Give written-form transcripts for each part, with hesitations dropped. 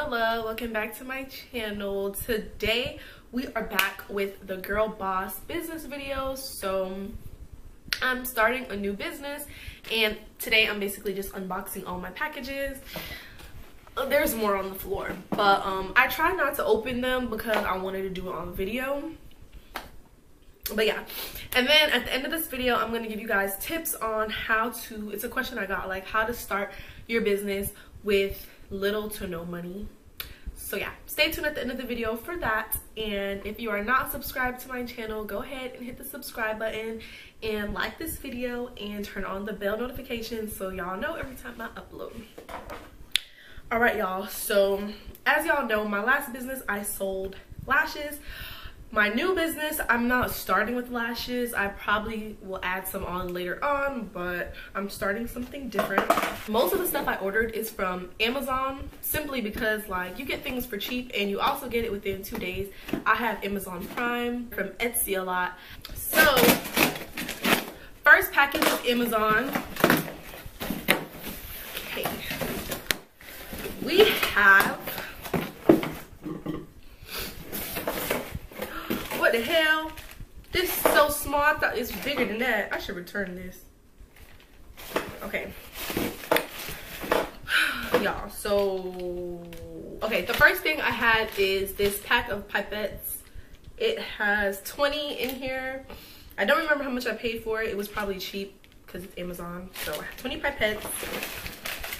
love, welcome back to my channel. Today we are back with the Girl Boss business videos. So I'm starting a new business and today I'm basically just unboxing all my packages. There's more on the floor, but I try not to open them because I wanted to do it on video. But yeah, and then at the end of this video I'm going to give you guys tips on how to, it's a question I got, like how to start your business with little to no money. So yeah, stay tuned at the end of the video for that. And if you are not subscribed to my channel, go ahead and hit the subscribe button and like this video and turn on the bell notifications so y'all know every time I upload. All right y'all, so as y'all know, my last business I sold lashes. My new business, I'm not starting with lashes. I probably will add some on later on, but I'm starting something different. Most of the stuff I ordered is from Amazon, simply because like you get things for cheap and you also get it within 2 days. I have Amazon Prime, from Etsy a lot. So first package is Amazon. Okay. We have, what the hell? This is so small. I thought it's bigger than that. I should return this. Okay. Y'all, so okay, the first thing I had is this pack of pipettes. It has 20 in here. I don't remember how much I paid for it. It was probably cheap because it's Amazon. So I have 20 pipettes.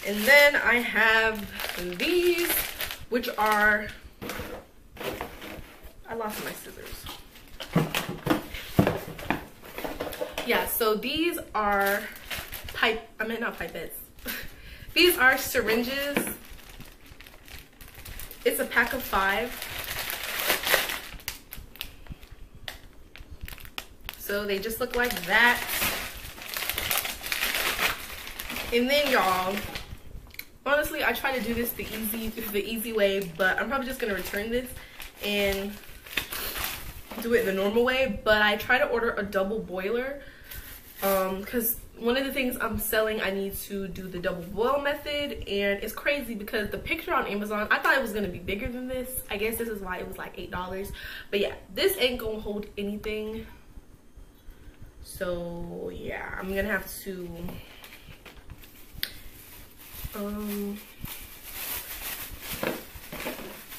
And then I have these, which are, I lost my scissors. Yeah, so these are not pipettes. These are syringes. It's a pack of 5. So they just look like that. And then y'all, honestly, I try to do this the easy way, but I'm probably just gonna return this and do it the normal way. But I try to order a double boiler because one of the things I'm selling, I need to do the double boil method, and it's crazy because the picture on Amazon, I thought it was gonna be bigger than this. I guess this is why it was like $8, but yeah, this ain't gonna hold anything. So yeah, I'm gonna have to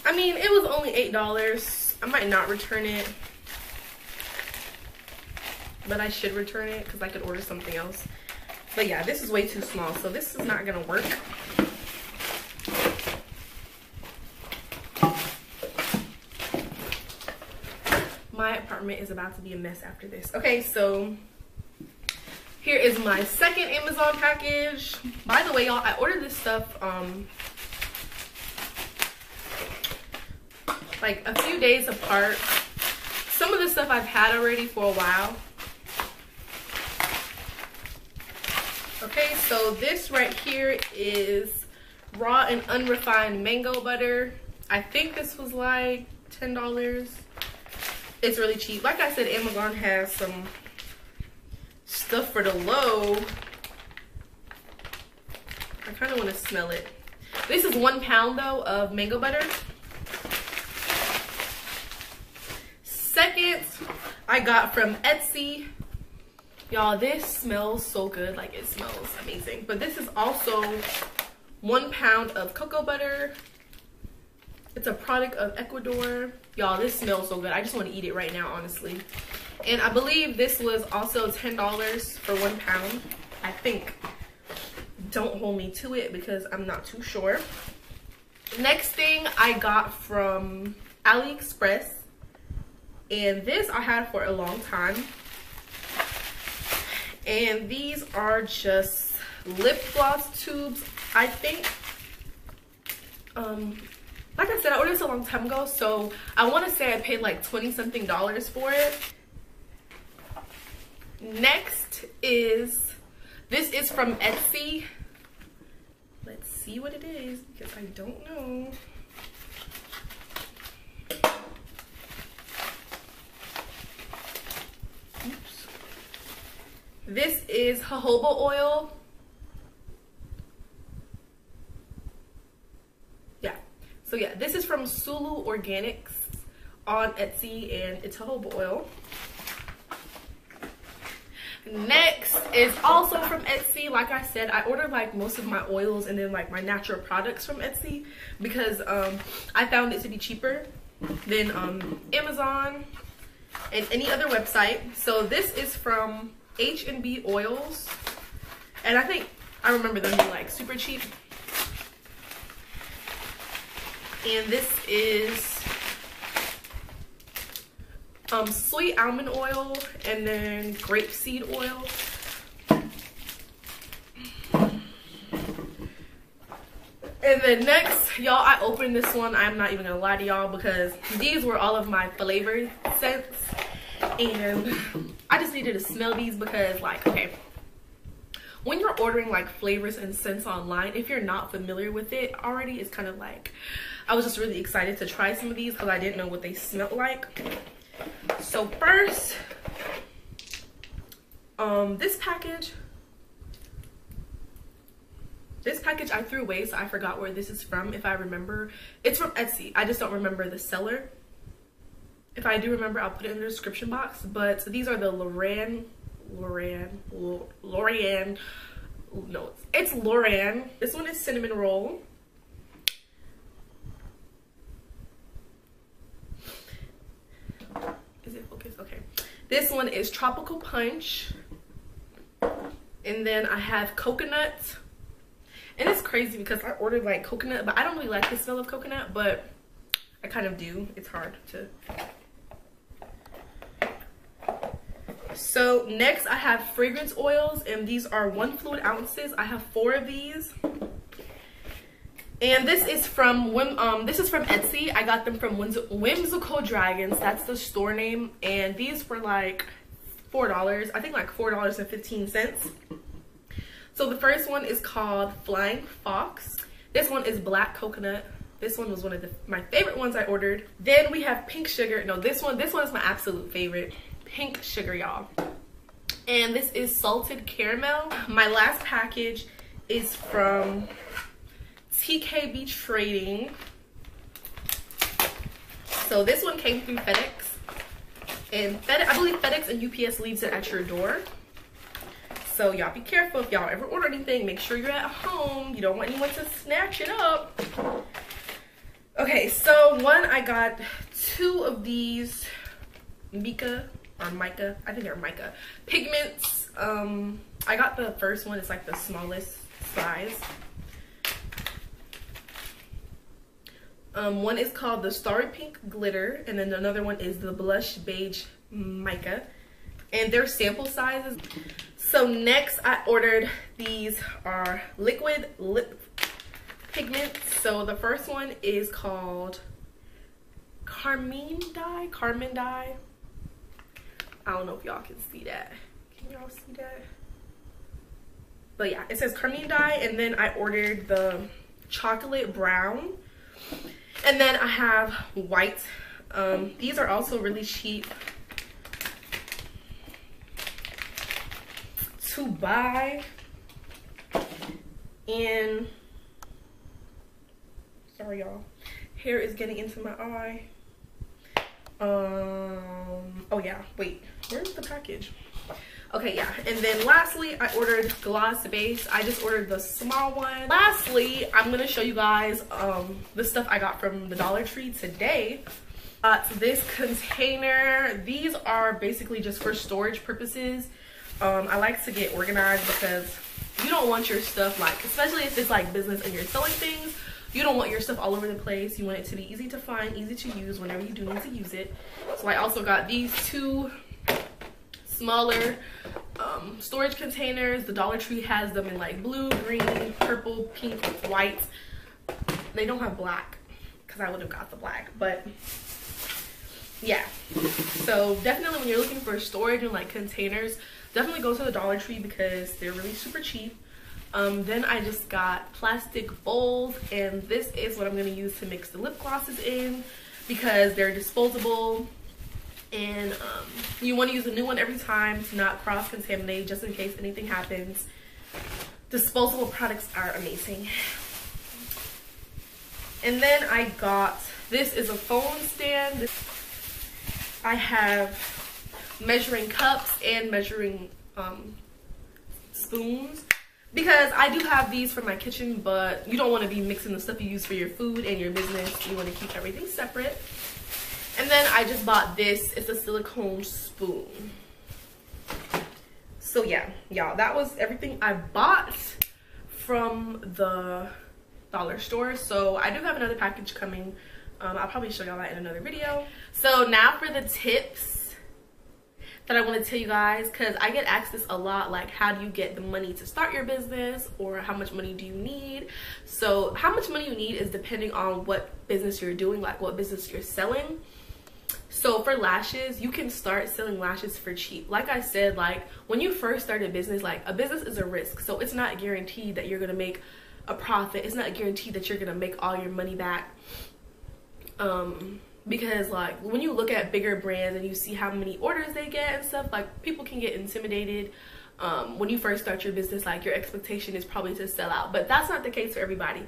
I mean, it was only $8. I might not return it, but I should return it because I could order something else. But yeah, this is way too small, so this is not gonna work. My apartment is about to be a mess after this. Okay, so here is my second Amazon package. By the way, y'all, I ordered this stuff like a few days apart. Some of the stuff I've had already for a while. Okay, so this right here is raw and unrefined mango butter. I think this was like $10. It's really cheap. Like I said, Amazon has some stuff for the low. I kind of want to smell it. This is 1 pound though of mango butter. Second, I got from Etsy. Y'all, this smells so good. Like, it smells amazing. But this is also 1 pound of cocoa butter. It's a product of Ecuador. Y'all, this smells so good. I just want to eat it right now, honestly. And I believe this was also $10 for 1 pound. I think. Don't hold me to it because I'm not too sure. Next thing I got from AliExpress. And this I had for a long time. And these are just lip gloss tubes, I think. Like I said, I ordered this a long time ago, so I want to say I paid like $20-something for it. Next is, this is from Etsy. Let's see what it is because I don't know. Oops. This is jojoba oil. Yeah. So yeah, this is from Sulu Organics on Etsy, and it's jojoba oil. Next is also from Etsy. Like I said, I ordered like most of my oils and then like my natural products from Etsy because I found it to be cheaper than Amazon and any other website. So this is from H&B Oils, and I think I remember them being like super cheap. And this is sweet almond oil and then grapeseed oil. And then next, y'all, I opened this one. I'm not even gonna lie to y'all because these were all of my flavored scents, and I just needed to smell these because, like, okay, when you're ordering like flavors and scents online, if you're not familiar with it already, it's kind of like, I was just really excited to try some of these because I didn't know what they smelled like. So first, this package I threw away, so I forgot where this is from. If I remember, it's from Etsy. I just don't remember the seller. If I do remember, I'll put it in the description box. But these are the it's Loran. This one is cinnamon roll. Is it focused? Okay. This one is tropical punch. And then I have coconut. And it's crazy because I ordered like coconut, but I don't really like the smell of coconut, but I kind of do. It's hard to. So next I have fragrance oils, and these are 1 fluid ounces. I have 4 of these. And this is from Etsy. I got them from Whimsical Dragons. That's the store name. And these were like $4. I think like $4.15. So the first one is called Flying Fox. This one is black coconut. This one was one of my favorite ones I ordered. Then we have pink sugar. No, this one is my absolute favorite. Pink sugar, y'all. And this is salted caramel. My last package is from TKB Trading. So this one came through FedEx, and I believe FedEx and UPS leaves it at your door. So y'all be careful if y'all ever order anything. Make sure you're at home. You don't want anyone to snatch it up. Okay, so I got 2 of these mica, I think they're mica pigments. I got the first one. It's like the smallest size. One is called the Starry Pink Glitter, and then another one is the Blush Beige Mica, and they're sample sizes. So next I ordered, these are liquid lip pigments. So the first one is called Carmine Dye. I don't know if y'all can see that. Can y'all see that? But yeah, it says Carmine Dye, and then I ordered the chocolate brown. And then I have white. These are also really cheap to buy. And sorry y'all, hair is getting into my eye. Oh yeah, wait, where's the package? Okay, yeah, and then lastly I ordered gloss base. I just ordered the small one. Lastly, I'm gonna show you guys the stuff I got from the Dollar Tree today. This container, these are basically just for storage purposes. I like to get organized because you don't want your stuff, like, especially if it's like business and you're selling things, you don't want your stuff all over the place. You want it to be easy to find, easy to use whenever you do need to use it. So I also got these 2 smaller storage containers. The Dollar Tree has them in like blue, green, purple, pink, white. They don't have black because I would have got the black, but yeah. So definitely when you're looking for storage and like containers, definitely go to the Dollar Tree because they're really super cheap. Then I just got plastic bowls, and this is what I'm going to use to mix the lip glosses in because they're disposable, and you want to use a new one every time to not cross-contaminate just in case anything happens. Disposable products are amazing. And then I got, this is a phone stand. I have measuring cups and measuring spoons, because I do have these for my kitchen, but you don't want to be mixing the stuff you use for your food and your business. You want to keep everything separate. And then I just bought this. It's a silicone spoon. So yeah, y'all, that was everything I bought from the dollar store. So I do have another package coming. I'll probably show y'all that in another video. So now for the tips that I want to tell you guys, because I get asked this a lot, like how do you get the money to start your business, or how much money do you need? So how much money you need is depending on what business you're doing, like what business you're selling. So for lashes, you can start selling lashes for cheap. Like I said, like when you first start a business, like a business is a risk, so it's not guaranteed that you're gonna make a profit. It's not guaranteed that you're gonna make all your money back. Because like when you look at bigger brands and you see how many orders they get and stuff, like people can get intimidated. When you first start your business, like your expectation is probably to sell out, but that's not the case for everybody.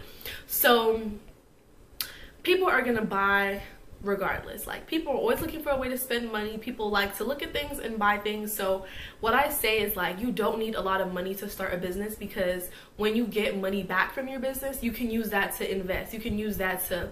So people are gonna buy regardless. Like people are always looking for a way to spend money. People like to look at things and buy things. So what I say is, like, you don't need a lot of money to start a business, because when you get money back from your business, you can use that to invest. You can use that to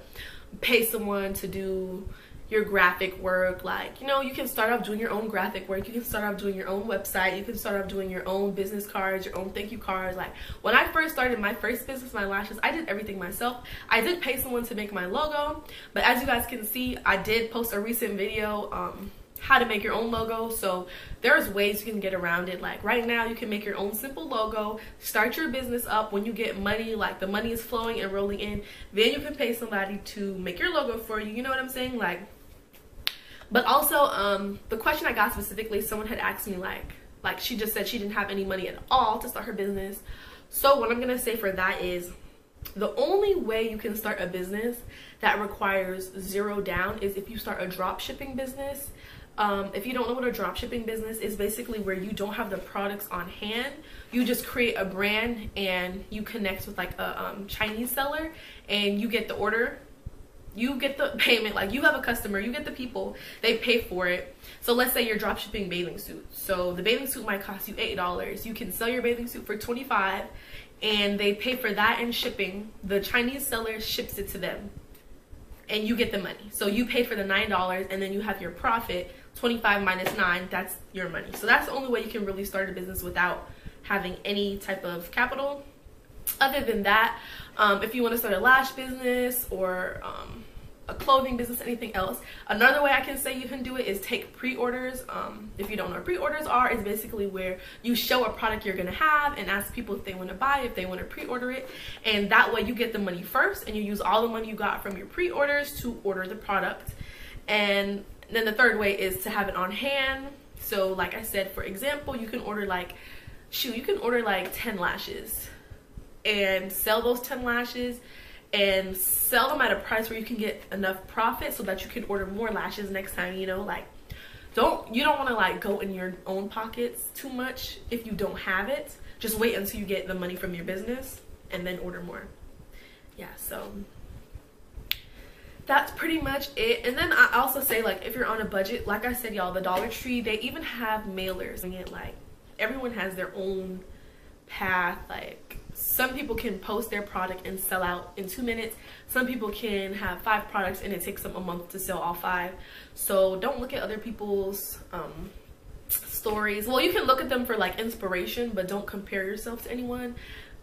pay someone to do your graphic work. Like, you know, you can start off doing your own graphic work. You can start off doing your own website. You can start off doing your own business cards, your own thank you cards. Like when I first started my first business, my lashes, I did everything myself. I did pay someone to make my logo, but as you guys can see, I did post a recent video how to make your own logo. So there's ways you can get around it. Like right now, you can make your own simple logo, start your business up. When you get money, like the money is flowing and rolling in, then you can pay somebody to make your logo for you. You know what I'm saying? Like, but also the question I got specifically, someone had asked me like she just said she didn't have any money at all to start her business. So what I'm gonna say for that is, the only way you can start a business that requires zero down is if you start a drop shipping business. If you don't know what a drop shipping business is, basically where you don't have the products on hand, you just create a brand and you connect with like a Chinese seller, and you get the order, you get the payment. Like you have a customer, you get the people, they pay for it. So let's say you're drop shipping bathing suits. So the bathing suit might cost you $8. You can sell your bathing suit for $25, and they pay for that and shipping. The Chinese seller ships it to them, and you get the money. So you pay for the $9, and then you have your profit. 25 minus 9, that's your money. So that's the only way you can really start a business without having any type of capital. Other than that, if you want to start a lash business or a clothing business, anything else, another way I can say you can do it is take pre-orders. If you don't know what pre-orders are, it's basically where you show a product you're gonna have and ask people if they want to buy, if they want to pre-order it, and that way you get the money first and you use all the money you got from your pre-orders to order the product. And then the third way is to have it on hand. So like I said, for example, you can order like, you can order like 10 lashes and sell those 10 lashes and sell them at a price where you can get enough profit so that you can order more lashes next time. You know, like you don't want to like go in your own pockets too much if you don't have it. Just wait until you get the money from your business and then order more. Yeah, so that's pretty much it. And then I also say, like, if you're on a budget, like I said, y'all, the Dollar Tree, they even have mailers. And like everyone has their own path. Like some people can post their product and sell out in 2 minutes. Some people can have 5 products and it takes them a month to sell all 5. So don't look at other people's stories. Well, you can look at them for like inspiration, but don't compare yourself to anyone,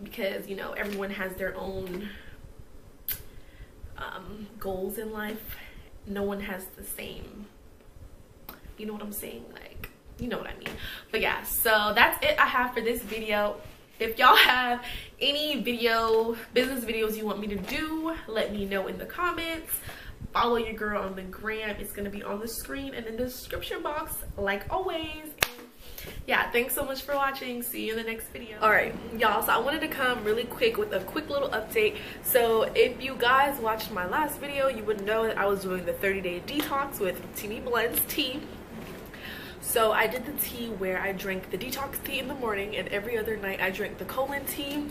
because you know everyone has their own goals in life. No one has the same, you know what I'm saying, like, you know what I mean. But yeah, so that's it I have for this video. If y'all have any business videos you want me to do, let me know in the comments. Follow your girl on the gram. It's gonna be on the screen and in the description box like always. Yeah, thanks so much for watching. See you in the next video. All right, y'all, so I wanted to come really quick with a quick little update. So if you guys watched my last video, you would know that I was doing the 30-day detox with TEAMI Blends tea. So I did the tea where I drank the detox tea in the morning, and every other night I drank the colon tea.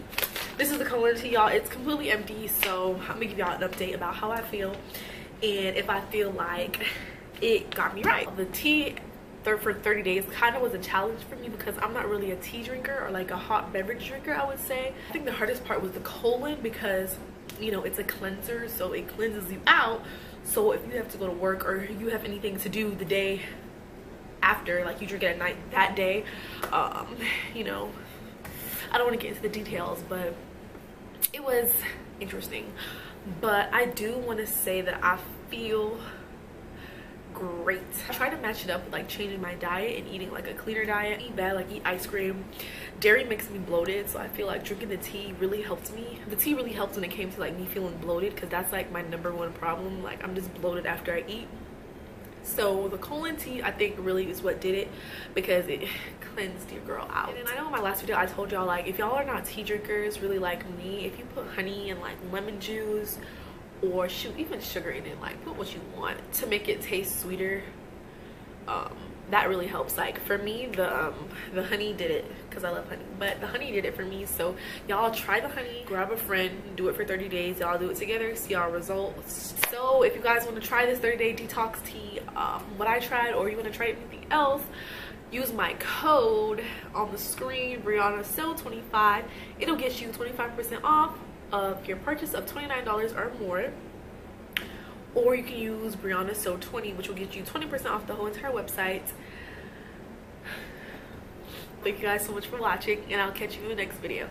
this is the color tea, y'all. It's completely empty, so I'm gonna give y'all an update about how I feel and if I feel like it got me right. The tea for 30 days kind of was a challenge for me because I'm not really a tea drinker or like a hot beverage drinker, I would say. I think the hardest part was the colon because, you know, it's a cleanser, so it cleanses you out. So if you have to go to work or you have anything to do the day after, like you drink it at night that day, you know, I don't want to get into the details, but it was interesting. But I do want to say that I feel great. I try to match it up with like changing my diet and eating like a cleaner diet. Eat bad, like eat ice cream. Dairy makes me bloated, so I feel like drinking the tea really helped me. The tea really helped when it came to like me feeling bloated, because that's like my #1 problem. Like I'm just bloated after I eat. So the colon tea I think really is what did it, because it cleansed your girl out. And then I know in my last video I told y'all, like, if y'all are not tea drinkers really like me, if you put honey and like lemon juice or shoot, even sugar in it, like put what you want to make it taste sweeter, that really helps. Like for me, the honey did it because I love honey, but the honey did it for me. So y'all try the honey, grab a friend, do it for 30 days, y'all do it together, see y'all results. So if you guys want to try this 30-day detox tea, what I tried, or you want to try anything else, use my code on the screen, Briana So 25. It'll get you 25% off of your purchase of $29 or more, or you can use Briana So 20, which will get you 20% off the whole entire website. Thank you guys so much for watching, and I'll catch you in the next video.